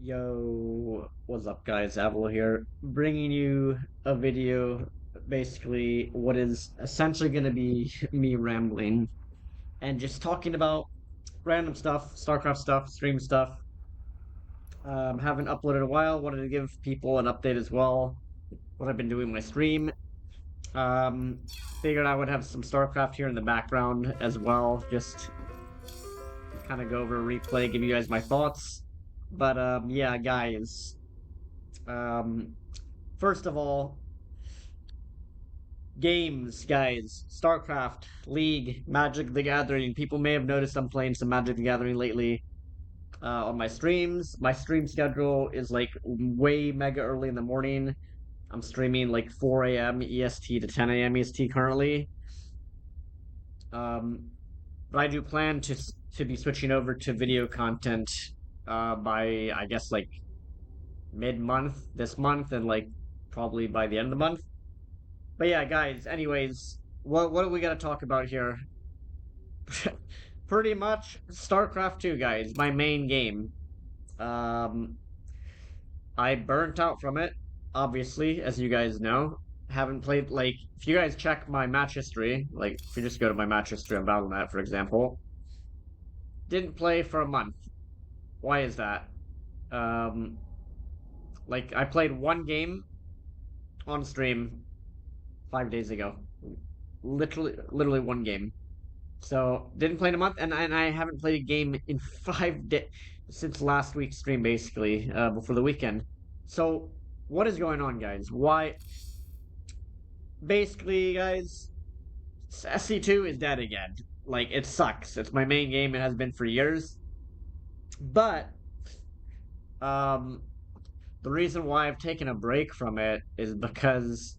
Yo, what's up, guys? Avilo here, bringing you a video. Basically, what is essentially going to be me rambling and just talking about random stuff, StarCraft stuff, stream stuff. Haven't uploaded in a while. Wanted to give people an update as well. What I've been doing with my stream. Um, Figured I would have some StarCraft here in the background as well. Just kind of go over a replay, give you guys my thoughts. But yeah, guys. Um, First of all, games, guys. StarCraft, League, Magic the Gathering. People may have noticed I'm playing some Magic the Gathering lately on my streams. My stream schedule is like way mega early in the morning. I'm streaming like 4 a.m. EST to 10 a.m. EST currently. Um, but I do plan to be switching over to video content by I guess like mid-month this month and like probably by the end of the month. But yeah, guys, anyways, what do we gotta talk about here? Pretty much StarCraft 2, guys, my main game. Um I burnt out from it, obviously, as you guys know. Haven't played like if you guys check my match history, like if you just go to my match history on Battle.net, for example, didn't play for a month. Why is that? Um like I played one game on stream 5 days ago. Literally one game. So didn't play in a month, and I haven't played a game in 5 days since last week's stream, basically, before the weekend. So what is going on, guys? Why? Basically, guys, SC2 is dead again. Like it sucks. It's my main game. It has been for years. But um, the reason why I've taken a break from it is because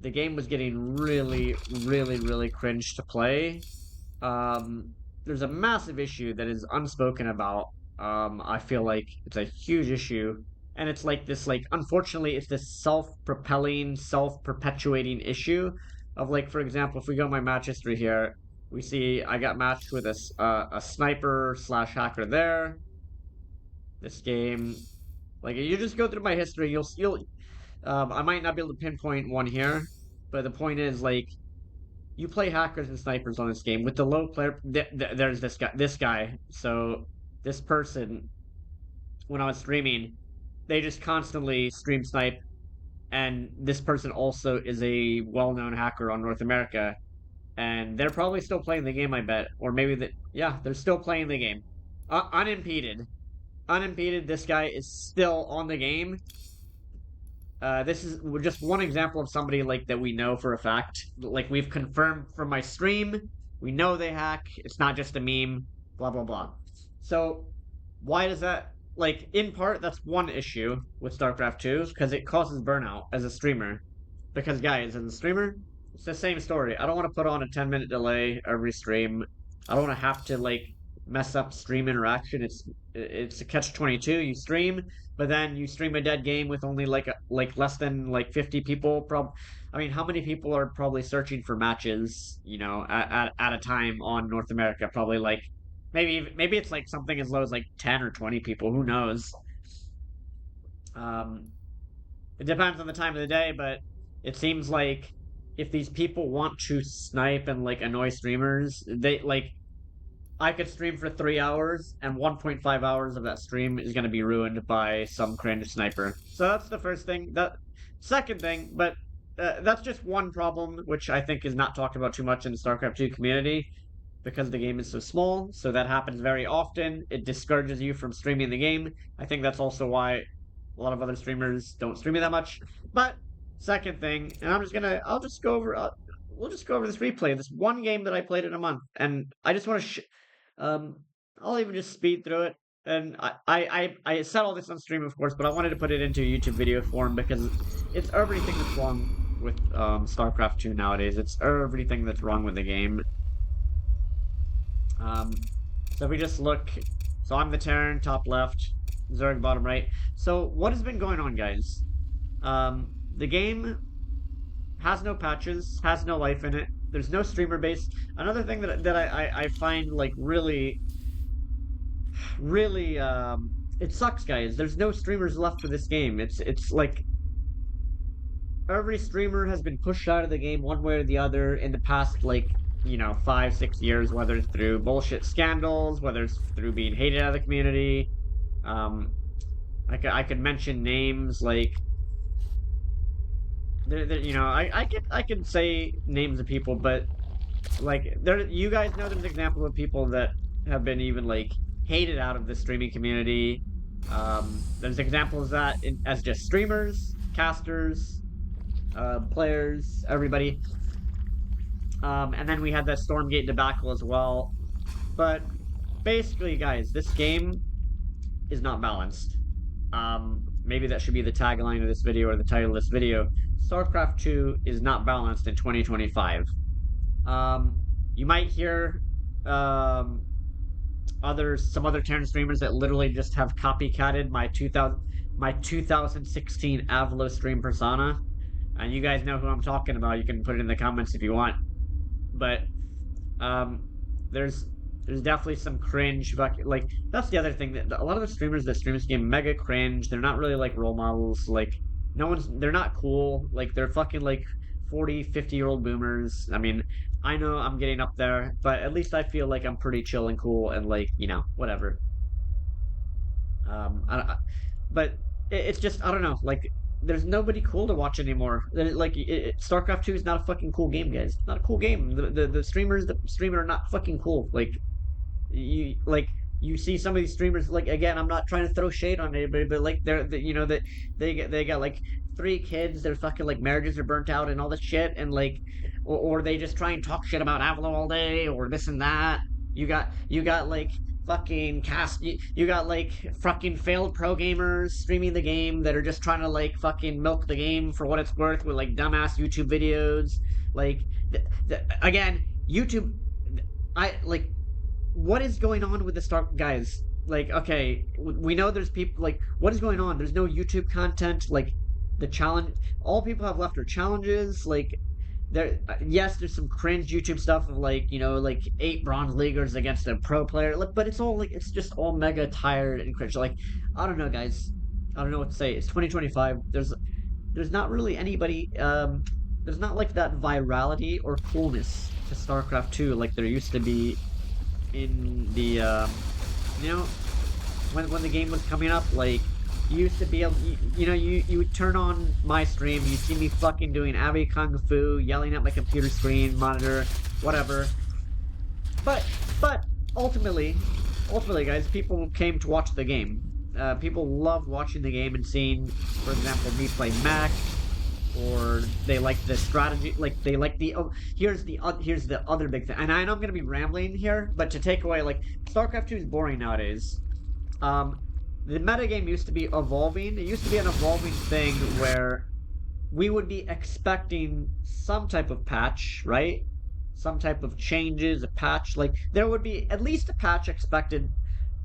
the game was getting really cringe to play. There's a massive issue that is unspoken about. I feel like it's a huge issue, and it's like this, like, unfortunately, it's this self-propelling, self-perpetuating issue of, like, for example, if we go to my match history here, we see I got matched with a sniper slash hacker there. This game, like, you just go through my history, I might not be able to pinpoint one here, but the point is, like, you play hackers and snipers on this game with the low player. There's this guy. So this person, when I was streaming, they just constantly stream snipe, and this person also is a well-known hacker on North America, and they're probably still playing the game. I bet, or maybe that. Yeah, they're still playing the game, unimpeded. Unimpeded. This guy is still on the game. This is just one example of somebody like that we know for a fact. Like we've confirmed from my stream, we know they hack. It's not just a meme. Blah blah blah. So why does that? Like in part, that's one issue with StarCraft 2 because it causes burnout as a streamer. Because guys, as a streamer, it's the same story. I don't want to put on a 10-minute delay every stream. I don't want to have to like mess up stream interaction. It's a catch-22. You stream, but then you stream a dead game with only like less than like 50 people. I mean, how many people are probably searching for matches? You know, at a time on North America? Probably like maybe it's like something as low as like 10 or 20 people. Who knows? Um, it depends on the time of the day, but it seems like if these people want to snipe and like annoy streamers, they like I could stream for 3 hours, and 1.5 hours of that stream is going to be ruined by some cringe sniper. So that's the first thing. The second thing, but that's just one problem, which I think is not talked about too much in the StarCraft 2 community because the game is so small. So that happens very often. It discourages you from streaming the game. I think that's also why a lot of other streamers don't stream it that much. But second thing, and I'll just go over. We'll just go over this replay, this one game that I played in a month, and I just want to um, I'll even just speed through it. And I said all this on stream, of course, but I wanted to put it into YouTube video form because it's everything that's wrong with StarCraft 2 nowadays. It's everything that's wrong with the game. So if we just look, so I'm the Terran, top left, Zerg, bottom right. So what has been going on, guys? The game has no patches, has no life in it. There's no streamer base. Another thing that I find like really it sucks, guys. There's no streamers left for this game. It's like every streamer has been pushed out of the game one way or the other in the past, like, 5, 6 years, whether it's through bullshit scandals, whether it's through being hated out of the community. Um, I could mention names like I could say names of people, but like you guys know there's examples of people that have been even like hated out of the streaming community. There's examples of that as just streamers, casters, players, everybody. And then we had that Stormgate debacle as well. But basically, guys, this game is not balanced. Maybe that should be the tagline of this video or the title of this video. StarCraft 2 is not balanced in 2025. You might hear some other Terran streamers that literally just have copycatted my 2016 Avilo stream persona, and you guys know who I'm talking about. You can put it in the comments if you want. But um, there's definitely some cringe. Like that's the other thing, that a lot of the streamers that stream this game mega cringe. They're not really like role models. Like they're not cool. Like they're fucking like 40, 50-year-old boomers. I mean, I know I'm getting up there, but at least I feel like I'm pretty chill and cool and like, whatever. But it's just, I don't know, like there's nobody cool to watch anymore. Like StarCraft 2 is not a fucking cool game, guys. Not a cool game. The streamers that stream are not fucking cool. You see some of these streamers, like, again, I'm not trying to throw shade on anybody, but like that they got like 3 kids, their fucking like marriages are burnt out and all this shit, and like or they just try and talk shit about Avalo all day or this and that. You got like you got like fucking failed pro gamers streaming the game that are just trying to like fucking milk the game for what it's worth with like dumbass YouTube videos. Like again, YouTube, I like, what is going on with the Star guys? Like, okay, we know there's people, like, what is going on? There's no YouTube content. Like, the challenge, all people have left are challenges. Like, yes, there's some cringe YouTube stuff of like, like 8 bronze leaguers against a pro player. Like, but it's all like, it's just all mega tired and cringe. Like, I don't know, guys. I don't know what to say. It's 2025. There's not really anybody. There's not like that virality or coolness to StarCraft 2 like there used to be in the you know when the game was coming up. Like, you used to be able, you would turn on my stream, you'd see me fucking doing Avi Kung Fu, yelling at my computer screen monitor, whatever. But ultimately, guys, people came to watch the game. People loved watching the game and seeing, for example, me play Mac, or they like the strategy, like they like the, here's the other big thing. And I know I'm gonna be rambling here, but to take away, like, StarCraft 2 is boring nowadays. The metagame used to be evolving. It used to be an evolving thing where we would be expecting some type of patch, right? Some type of changes, a patch. Like, there would be at least a patch expected,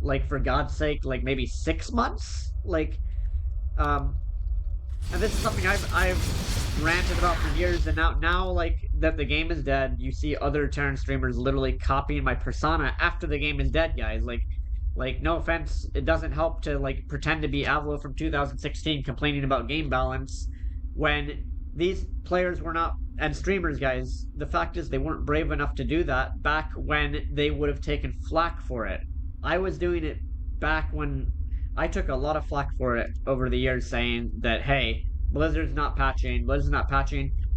like, for God's sake, like maybe 6 months. Like, and this is something I've ranted about for years, and now like that the game is dead, you see other Terran streamers literally copying my persona after the game is dead, guys. Like, no offense, it doesn't help to like pretend to be Avilo from 2016 complaining about game balance when these players were not, and streamers, guys, the fact is they weren't brave enough to do that back when they would have taken flack for it. I was doing it back when I took a lot of flack for it over the years, saying that, hey, Blizzard's not patching,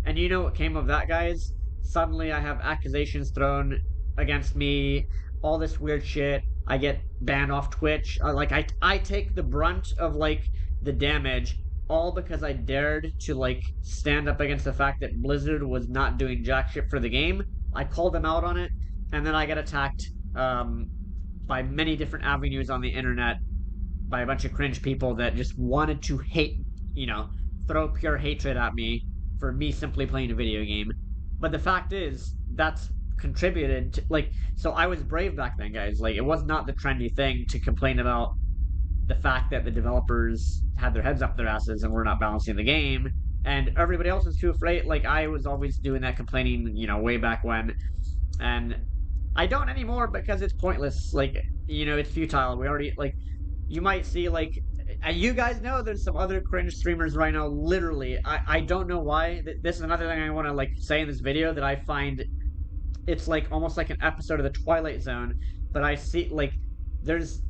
and you know what came of that, guys? Suddenly I have accusations thrown against me, all this weird shit. I get banned off Twitch. I take the brunt of like the damage, all because I dared to like stand up against the fact that Blizzard was not doing jack shit for the game. I called them out on it, and then I get attacked by many different avenues on the internet by a bunch of cringe people that just wanted to hate, throw pure hatred at me for me simply playing a video game. But the fact is, that's contributed to, like, so I was brave back then, guys. Like, it was not the trendy thing to complain about the fact that the developers had their heads up their asses and were not balancing the game, and everybody else was too afraid. Like, I was always doing that complaining, way back when, and I don't anymore because it's pointless. Like, it's futile. We already, like, you might see like you guys know there's some other cringe streamers right now. Literally, I don't know why. This is another thing I want to like say in this video that I find it's like almost like an episode of the Twilight Zone. But I see like there's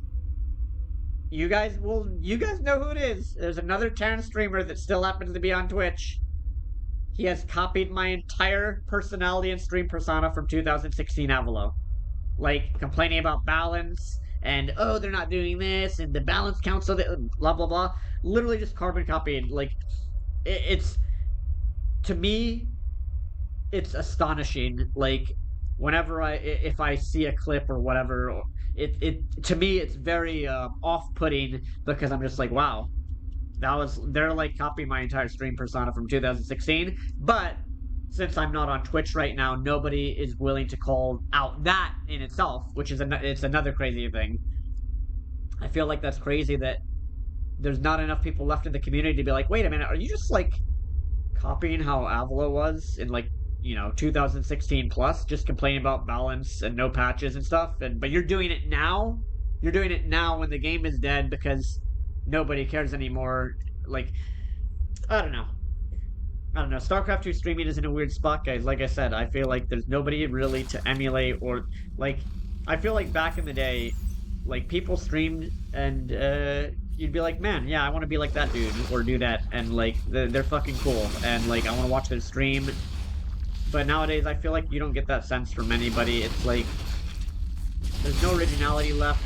you guys know who it is. There's another Terran streamer that still happens to be on Twitch. He has copied my entire personality and stream persona from 2016 Avilo. Like complaining about balance and oh they're not doing this and the balance council blah blah blah. Literally just carbon copied. Like it's to me it's astonishing. Like whenever if I see a clip or whatever, it to me it's very off-putting because I'm just like wow, they're like copying my entire stream persona from 2016. But since I'm not on Twitch right now, nobody is willing to call out that in itself, which is it's another crazy thing. I feel like that's crazy that there's not enough people left in the community to be like, wait a minute, are you just like copying how Avila was in like 2016 plus, just complaining about balance and no patches and stuff, but you're doing it now. You're doing it now when the game is dead because nobody cares anymore. Like, I don't know. StarCraft 2 streaming is in a weird spot, guys. Like I said, I feel like there's nobody really to emulate or like. I feel like back in the day, like people streamed and you'd be like, man, yeah, I want to be like that dude or do that, and like they're fucking cool, and like I want to watch their stream. But nowadays, I feel like you don't get that sense from anybody. It's like there's no originality left.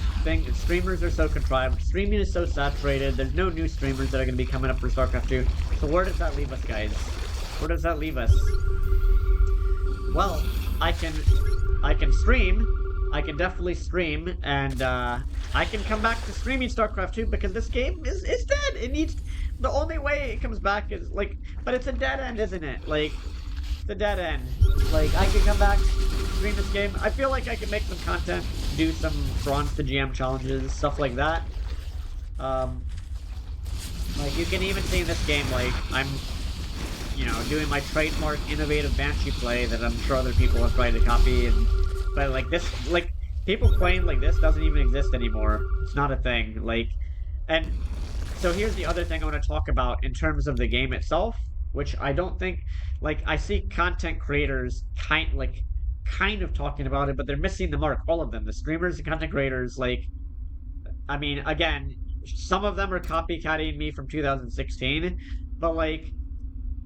Streamers are so contrived. Streaming is so saturated. There's no new streamers that are going to be coming up for StarCraft 2. So where does that leave us, guys? Where does that leave us? Well, I can stream. I can definitely stream, and I can come back to streaming StarCraft 2 because this game is dead. It needs. The only way it comes back is like, but it's a dead end, isn't it? Like, it's a dead end. Like, I can come back, stream this game. I feel like I can make some content, do some bronze to GM challenges, stuff like that. Like, you can even see in this game, like, I'm, doing my trademark innovative Banshee play that I'm sure other people have tried to copy, but, like, this, like, people playing like this doesn't even exist anymore. It's not a thing. Like, and so here's the other thing I want to talk about in terms of the game itself, which I don't think, like, I see content creators kind of talking about it, but they're missing the mark. All of them, the streamers and content creators, like, I mean, again, some of them are copycatting me from 2016, but like,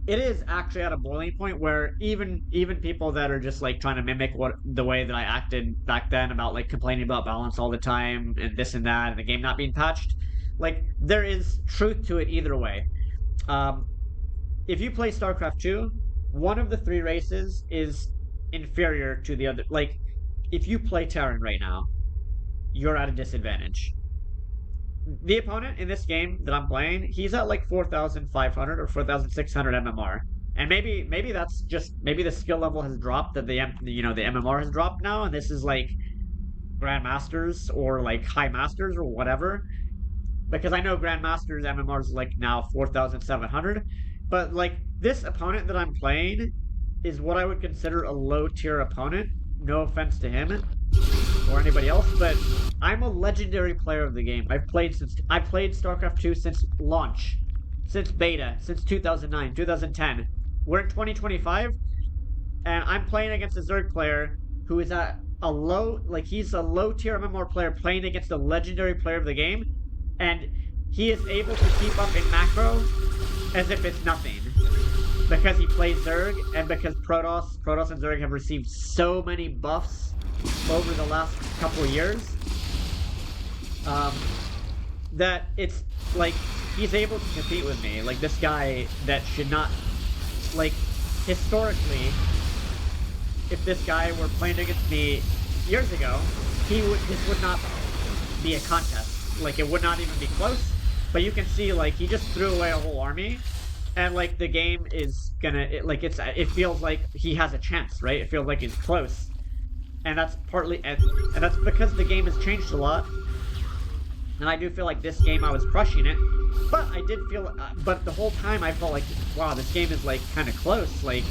it is actually at a boiling point where even people that are just like trying to mimic the way that I acted back then about like complaining about balance all the time and this and that and the game not being patched, like there is truth to it either way. If you play StarCraft 2, one of the three races is inferior to the other. Like, if you play Terran right now, you're at a disadvantage. The opponent in this game that I'm playing, he's at like 4,500 or 4,600 MMR. And maybe that's just, maybe the skill level has dropped, that the MMR has dropped now, and this is like Grandmasters or like High Masters or whatever. Because I know Grandmasters MMR is like now 4,700. But like this opponent that I'm playing is what I would consider a low tier opponent. No offense to him or anybody else, but I'm a legendary player of the game. I've played StarCraft 2 since launch, since beta, since 2009, 2010. We're in 2025, and I'm playing against a Zerg player who is at a low, like he's a low tier MMR player playing against a legendary player of the game, and he is able to keep up in macro as if it's nothing. Because he plays Zerg, and because Protoss and Zerg have received so many buffs over the last couple of years, that it's like he's able to compete with me. Like this guy that should not, like historically, if this guy were playing against me years ago, this would not be a contest. Like it would not even be close. But you can see, like, he just threw away a whole army, and like the game is gonna, it feels like he has a chance, right? It feels like it's close, and that's partly, and that's because the game has changed a lot. And I do feel like this game I was crushing it, but I did feel, but the whole time I felt like, wow, this game is like kind of close. Like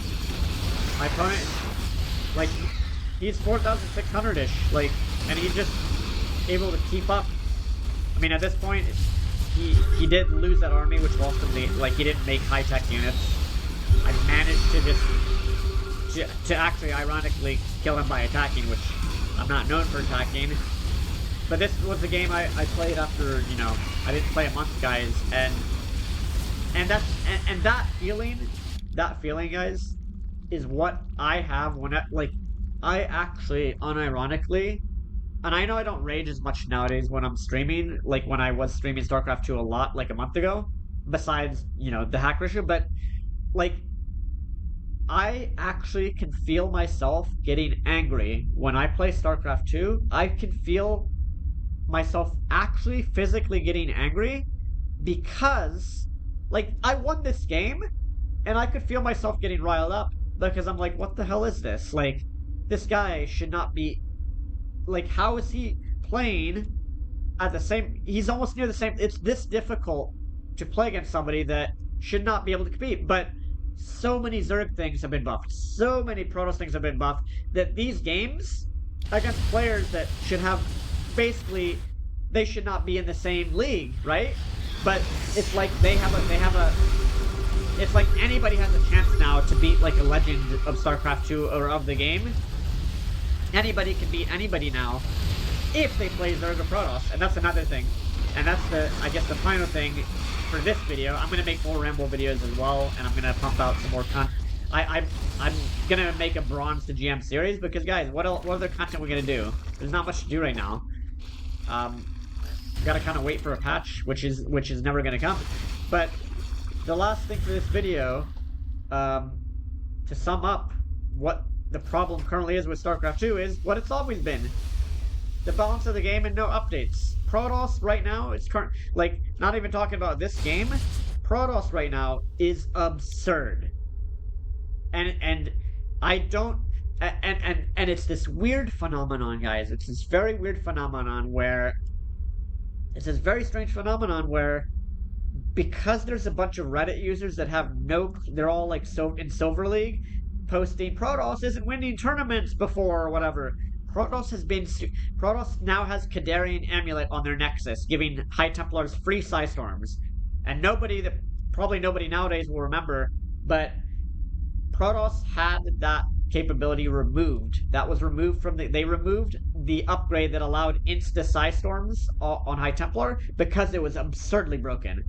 my opponent, like he's 4,600-ish, like, and he's just able to keep up I mean, at this point, he did lose that army, which lost him the like he didn't make high tech units. I managed to just to actually ironically kill him by attacking, which I'm not known for attacking. But this was the game I played after, you know, I didn't play a month, guys, and that's and that feeling, guys, is what I have when I actually unironically, and I know I don't rage as much nowadays when I'm streaming, like when I was streaming StarCraft 2 a lot, like a month ago, besides, you know, the hacker issue, but like I actually can feel myself getting angry when I play StarCraft 2. I can feel myself actually physically getting angry because, like, I won this game and I could feel myself getting riled up because I'm like, what the hell is this? Like, this guy should not be. Like, how is he playing at the same? He's almost near the same. It's this difficult to play against somebody that should not be able to compete. But so many Zerg things have been buffed. So many Protoss things have been buffed that these games against players that should have basically they should not be in the same league, right? But it's like they have a it's like anybody has a chance now to beat like a legend of StarCraft 2 or of the game. Anybody can beat anybody now if they play Zerg or Protoss, and that's another thing. And that's the, I guess, the final thing for this video. I'm gonna make more Ramble videos as well, and I'm gonna pump out some more content. I'm gonna make a Bronze to GM series because, guys, what other content we're gonna do? There's not much to do right now. Gotta kind of wait for a patch, which is never gonna come. But the last thing for this video, to sum up what the problem currently is with StarCraft 2 is what it's always been. The balance of the game and no updates. Protoss right now, it's current, like, not even talking about this game, Protoss right now is absurd. And I don't, and it's this weird phenomenon, guys. It's this very weird phenomenon where, it's this very strange phenomenon where, because there's a bunch of Reddit users that have no, they're all like so in Silver League, posting Protoss isn't winning tournaments before or whatever. Protoss now has Kadarian Amulet on their Nexus, giving High Templars free Psystorms. And probably nobody nowadays will remember, but Protoss had that capability removed. That was removed from they removed the upgrade that allowed insta Psystorms on High Templar because it was absurdly broken.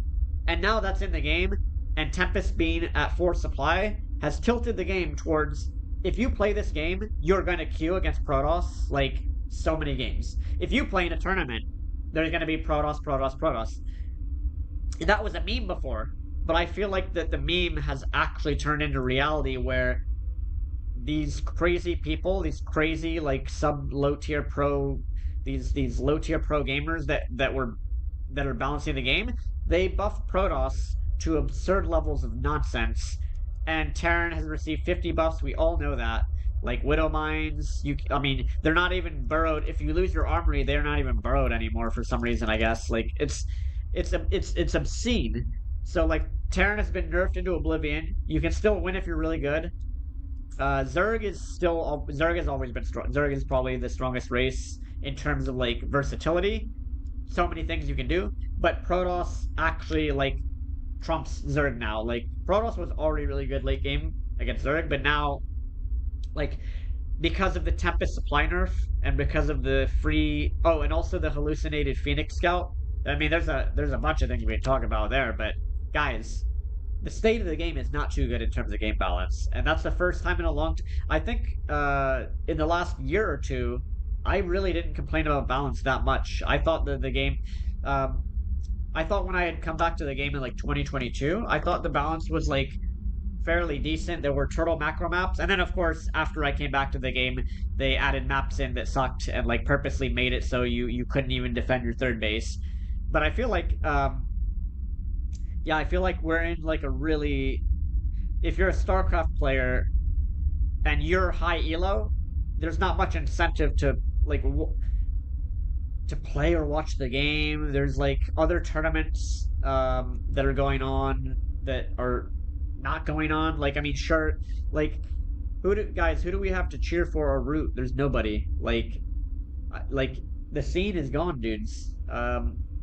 And now that's in the game, and Tempest being at 4 supply has tilted the game towards, if you play this game, you're going to queue against Protoss like so many games. If you play in a tournament, there's going to be Protoss. And that was a meme before, but I feel like that the meme has actually turned into reality where these crazy people, these crazy like sub low tier pro, these low tier pro gamers that are balancing the game, they buffed Protoss to absurd levels of nonsense. And Terran has received 50 buffs. We all know that. Like Widow Mines, I mean, they're not even burrowed. If you lose your armory, they're not even burrowed anymore for some reason. I guess like it's obscene. So like Terran has been nerfed into oblivion. You can still win if you're really good. Zerg has always been strong. Zerg is probably the strongest race in terms of like versatility. So many things you can do, but Protoss actually like trumps Zerg now. Like Protoss was already really good late game against Zerg, but now, like, because of the Tempest supply nerf and because of the free, oh, and also the hallucinated Phoenix Scout. I mean, there's a bunch of things we can talk about there, but guys, the state of the game is not too good in terms of game balance, and that's the first time in a long I think in the last year or two, I really didn't complain about balance that much. I thought the game, I thought when I had come back to the game in like 2022, I thought the balance was like fairly decent. There were turtle macro maps, and then of course after I came back to the game, they added maps in that sucked and like purposely made it so you couldn't even defend your third base. But I feel like, yeah, I feel like we're in like a really, if you're a StarCraft player and you're high elo, there's not much incentive to like to play or watch the game. There's like other tournaments that are going on that are not going on. Like, I mean, sure, like who do we have to cheer for or root? There's nobody. Like the scene is gone, dudes.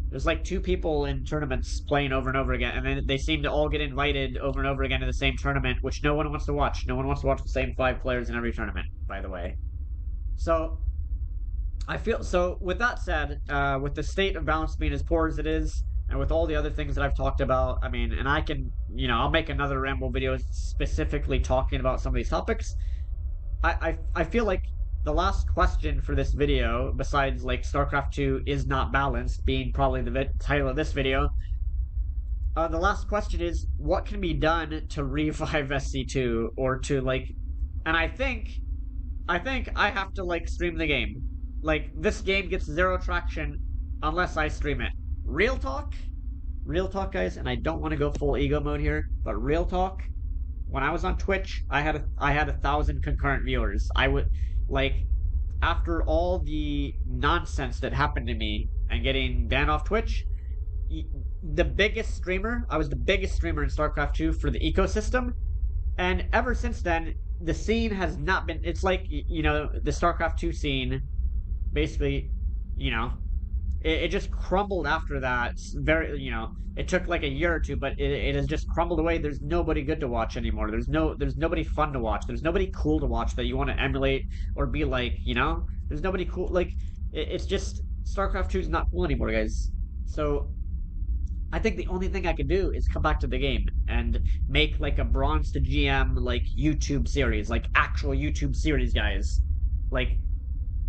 There's like two people in tournaments playing over and over again, and then they seem to all get invited over and over again to the same tournament, which no one wants to watch. No one wants to watch the same five players in every tournament, by the way. So I feel so. With that said, with the state of balance being as poor as it is, and with all the other things that I've talked about, I mean, and I can, I'll make another ramble video specifically talking about some of these topics. I feel like the last question for this video, besides like StarCraft 2 is not balanced, being probably the title of this video, the last question is what can be done to revive SC2 or to like, and I think I have to like stream the game. Like this game gets zero traction unless I stream it. Real talk, real talk, guys. And I don't want to go full ego mode here, but real talk. When I was on Twitch, I had 1,000 concurrent viewers. I would like after all the nonsense that happened to me and getting banned off Twitch. The biggest streamer. I was the biggest streamer in StarCraft 2 for the ecosystem, and ever since then, the scene has not been. It's like the StarCraft 2 scene, basically, you know, it just crumbled after that. Very, it took like a year or two, but it has just crumbled away. There's nobody good to watch anymore. There's nobody fun to watch. There's nobody cool to watch that you want to emulate or be like. There's nobody cool. Like it's just StarCraft 2 is not cool anymore, guys. So I think the only thing I could do is come back to the game and make like a bronze to GM like YouTube series, like actual YouTube series, guys. Like,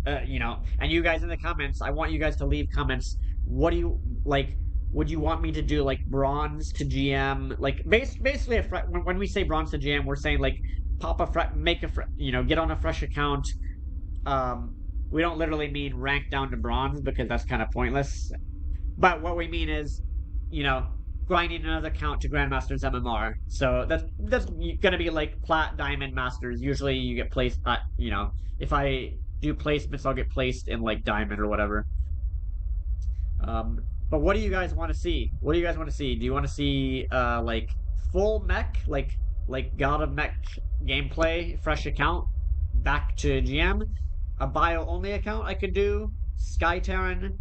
and you guys in the comments, I want you guys to leave comments. What do you like? Would you want me to do like bronze to GM? Like basically, when we say bronze to GM, we're saying like pop make get on a fresh account. We don't literally mean rank down to bronze because that's kind of pointless. But what we mean is grinding another account to Grandmaster's MMR. So that's gonna be like Plat, Diamond, Masters. Usually you get placed at, if I do placements, I'll get placed in like Diamond or whatever. But what do you guys want to see? What do you guys want to see? Do you want to see like full mech, like God of Mech gameplay, fresh account, back to GM? A bio only account I could do. Sky Terran.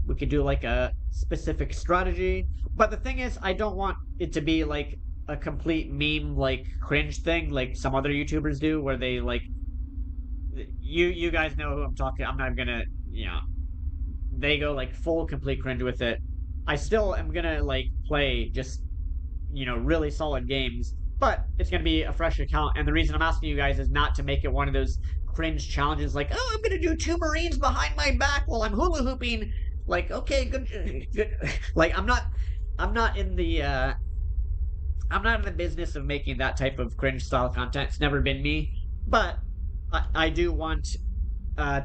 We could do like a specific strategy. But the thing is, I don't want it to be like a complete meme, like cringe thing, like some other YouTubers do, where they like, you guys know who I'm talking. I'm not gonna, they go like full complete cringe with it. I still am gonna like play just, really solid games, but it's gonna be a fresh account. And the reason I'm asking you guys is not to make it one of those cringe challenges like, oh, I'm gonna do 2 Marines behind my back while I'm hula hooping. Like, okay, good. Like, I'm not in the business of making that type of cringe style content. It's never been me. But I do want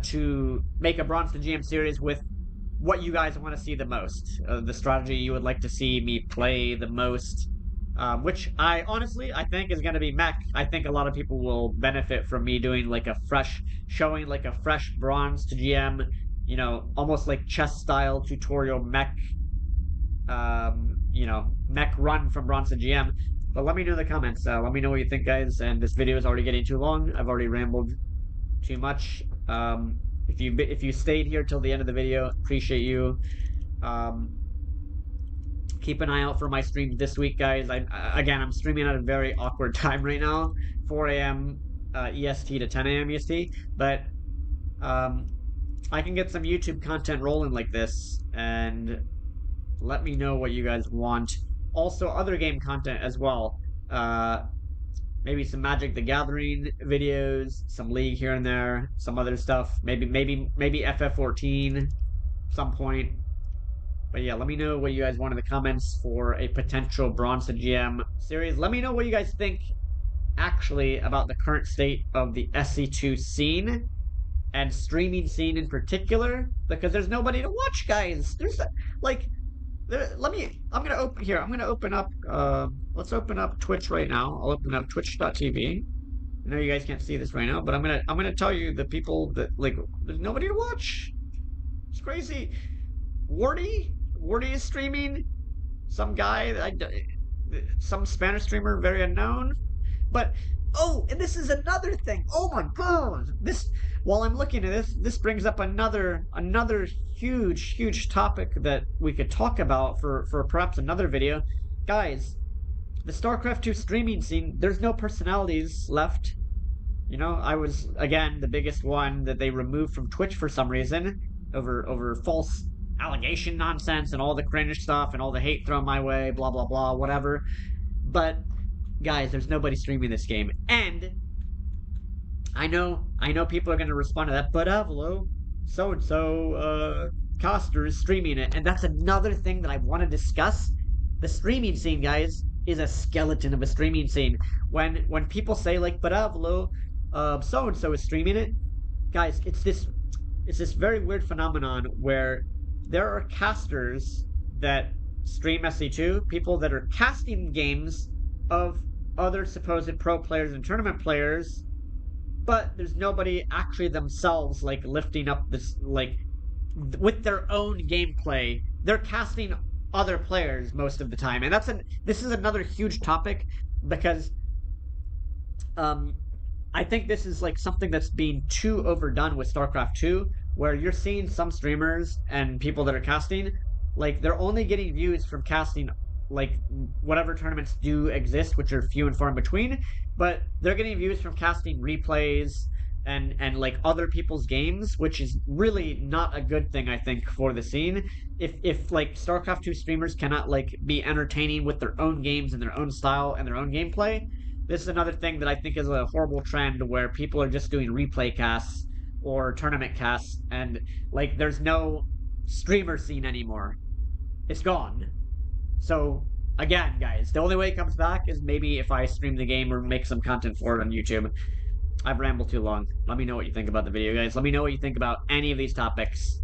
to make a Bronze to GM series with what you guys want to see the most, the strategy you would like to see me play the most. Which I honestly think is going to be mech. I think a lot of people will benefit from me doing like a fresh bronze to GM, almost like chess style tutorial mech, mech run from bronze to GM. But let me know in the comments. Let me know what you think, guys. And this video is already getting too long. I've already rambled too much. If you stayed here till the end of the video, appreciate you. Keep an eye out for my streams this week, guys. I'm streaming at a very awkward time right now, 4 a.m. EST to 10 a.m. EST, but I can get some YouTube content rolling like this, and let me know what you guys want. Also, other game content as well. Maybe some Magic the Gathering videos, some League here and there, some other stuff. Maybe FF14 some point. But yeah, let me know what you guys want in the comments for a potential Bronze to GM series. Let me know what you guys think actually about the current state of the SC2 scene and streaming scene in particular, because there's nobody to watch, guys. I'm gonna open up let's open up Twitch right now. I'll open up twitch.tv. I know you guys can't see this right now, but I'm gonna tell you the people that like there's nobody to watch. It's crazy. Wardy is streaming. Some guy, some Spanish streamer, very unknown. But and this is another thing. Oh my god, while I'm looking at this brings up another huge topic that we could talk about for perhaps another video. Guys, the StarCraft 2 streaming scene, there's no personalities left. You know, I was again the biggest one that they removed from Twitch for some reason over false allegation nonsense and all the cringe stuff and all the hate thrown my way, blah blah blah, whatever. But guys, there's nobody streaming this game. And I know people are gonna respond to that, but Avilo, so and so Coster is streaming it, and that's another thing that I want to discuss. The streaming scene, guys, is a skeleton of a streaming scene. When people say like, but Avilo, so and so is streaming it, guys, it's this very weird phenomenon where there are casters that stream SC2, people that are casting games of other supposed pro players and tournament players, but there's nobody actually themselves like lifting up this like with their own gameplay. They're casting other players most of the time, and this is another huge topic because um I think this is like something that's being too overdone with StarCraft 2, where you're seeing some streamers and people that are casting, like they're only getting views from casting like whatever tournaments do exist, which are few and far in between, but they're getting views from casting replays and like other people's games, which is really not a good thing, I think, for the scene. If like StarCraft 2 streamers cannot like be entertaining with their own games and their own style and their own gameplay, this is another thing that I think is a horrible trend where people are just doing replay casts or tournament casts, and like there's no streamer scene anymore. It's gone. So again, guys, the only way it comes back is maybe if I stream the game or make some content for it on YouTube. I've rambled too long. Let me know what you think about the video, guys. Let me know what you think about any of these topics.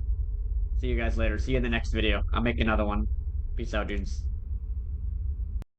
See you guys later. See you in the next video. I'll make another one. Peace out, dudes.